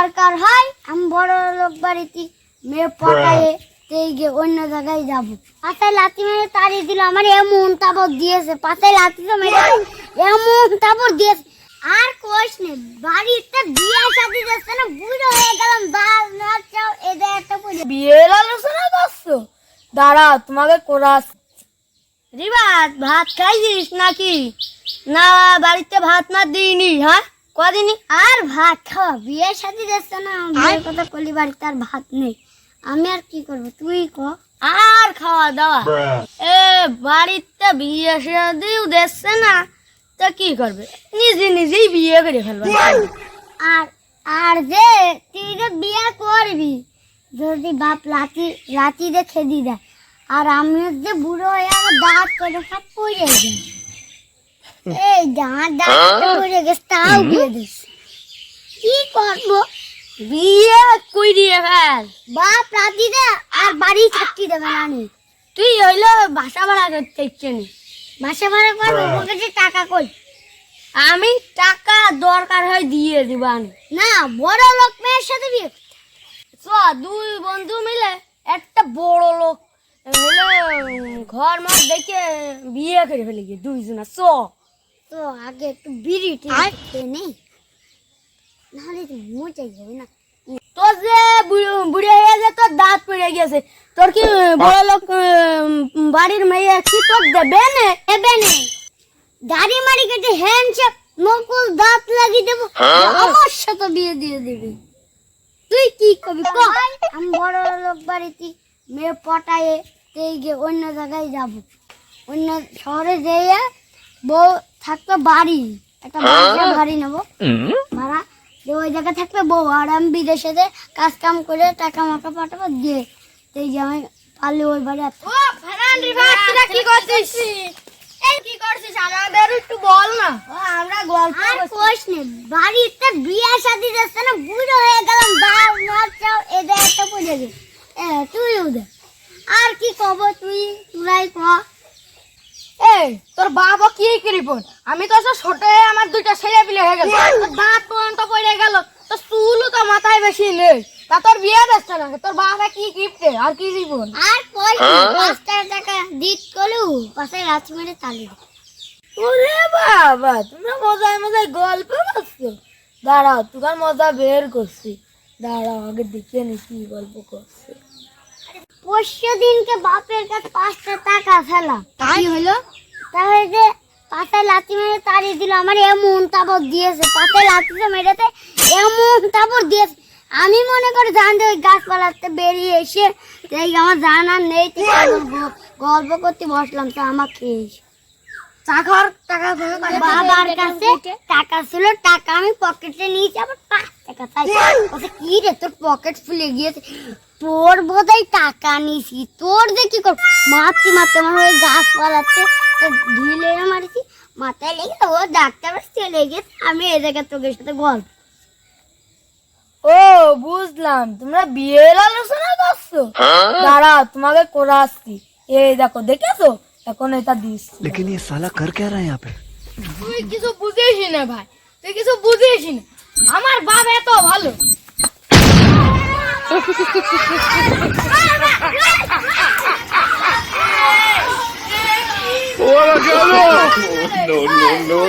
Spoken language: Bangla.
দরকার হয় আমি বড় লোক বাড়িতে মেয়ে পটায়ে অন্য জায়গায় যাবো। পাতায় লাথি মেরে তাড়িয়ে দিল, আমার এমন তাবড় দিয়েছে, পাতায় লাথি তো মেরে এমন তাবড় দিয়েছে। আর কোশ নেই, বাড়িতে বিয়ে শাদী যাচ্ছে না, বুড়ো হয়ে গেলাম, দাল নাচাও এদের একটা বিয়ের আলোচনা করছো? দাঁড়াও তোমাকে কোরাস। রিবাত ভাত খাইছিস নাকি? না বাড়িতে ভাত না দিইনি। হ্যাঁ কদিনই আর ভাত খাওয়া, বিয়ে শাদী যাচ্ছে না, বিয়ের কথা বলি, বাড়িতে আর ভাত নেই, আমি আর কি করবো তুই ক। আর খাওয়া দাওয়া এ বাড়িতে বিয়ে শাদিও দেখছে না, তা কি করবে, নিজে নিজেই বিয়ে করে ফেলবে। আর আর যে তুই যে বিয়ে করবি, যদি বাপ লাঠি লাঠি দিয়ে খেদি দেয়, আর আমিও যে বুড়ো হয়ে আমার দাঁত করে সব পড়ে যায়, এই দাঁত পড়ে গেছে, তাও বিয়ে দিস, কি করবো? বিয়ে কইরিয়ে ফেল। বাপ লাঠি দে আর বাড়ি থাকতে দেবে না। তুই হইলো বাসা ভাড়া করতে ইচ্ছে নি। বাসা ভাড়া করবো, পকেটে টাকা কই? আমি টাকা দরকার হয় দিয়ে দিবানি। না, বড় লোক মেয়ের সাথে বিয়ে চ দুই বন্ধু মিলে একটা বড় লোক হলো ঘর মার দেখে বিয়ে করে ফেলে গিয়ে দুইজনা। চ তো আগে একটু বিড়ি খেয়ে নেই, নাহলে তো মরে যাবে না। তোর যে বুড়ে হয়ে গেছে, তোর দাঁত পড়ে গেছে, তোর কি বড় লোক বাড়ির মেয়ে কি তোর দেবে না? দেবে না, দাড়ি মারি কেটে হ্যান্ডশেক নকল দাঁত লাগিয়ে দেবো, আমার সাথে বিয়ে দিয়ে দিবি। তুই কি করবি ক? আমি বড় লোক বাড়িতে মেয়ে পটায়ে অন্য জায়গায় যাব, অন্য শহরে যেয়ে বউ থাকবে, বাড়ি একটা বাড়ি নেবো ভাড়া, যে ওই জায়গায় থাকবে বউ, আর আমি বিদেশে কাজ কাম করে টাকা মাকা পাঠাবো, দিয়ে আমি পারলে ওই বাড়ি কি করছিস? কি করছিস আমাদের একটু বল না, আমরা গল্প কোশ নেই, বাড়িতে বিয়ে শাদী যাচ্ছে না, বুড়ো হয়ে গেলাম, দাল নাচাও এদের একটা পড়ে গেছে, তুই ওদের আর কি কব, তুই ক। এই তোর বাবা কি করিবন? আমি তো ছোট আমার দুইটা ছেলে পিলে হয়ে গেল, তোর দাঁত পর্যন্ত পড়ে গেল, তোর চুলও তো মাথায় বেশি নেই, তা তোর বিয়ে দেখছে না, তোর বাবা কি গিফটে আর কি জীবন? আর কই 5 টাকা দিত কলু, পাশে রাত মেরে তালি। ওরে বাবা, তোমরা মজায় মজায় গল্প করছো। দাঁড়াও তোমার মজা বের করছি, দাঁড়াও আগে দেখে নি কি গল্প করছে। পরশু দিনকে বাপের কাছে 5 টাকা ফেলাম, কি হলো? তাহলে যে পাতায় লাথি মেরে তাড়িয়ে দিল, আমার এমন তাবড় দিয়েছে, পাতায় লাথি মেরেতে এমন তাবড় দিয়েছে, আমি মনে করি জানতে ওই গাছপালাতে বেরিয়ে এসে আমার জানার নেই, গল্প করতে বসলাম, তো আমার খেয়েছি। বাবার কাছে টাকা ছিল, টাকা আমি পকেটে নিয়েছি, আবার 5 টাকা চাই। কি রে তোর পকেট ফুলে গিয়েছে? তোর বোধহয় টাকা নিয়েছি, তোর যে কি কর মারতে মারতে আমার ওই গাছপালাতে ঢিলে মারিছি, মাথায় লেগে ও ডাক্তার চলে গেছে, আমি এই জায়গায় তোদের সাথে গল্প। ও বুঝলাম, তোমরা বিয়ের আলোচনা করছো। দাঁড়াও তোমাকে কোরাচ্ছি, এই দেখো দেখেছো, এখন এটা দিস। लेकिन ये साला कर क्या रहा है यहाँ पे? তুই কিছু বুঝিস না ভাই, তুই কিছু বুঝিস না, আমার বাপ এত ভালো। No, no, no, no.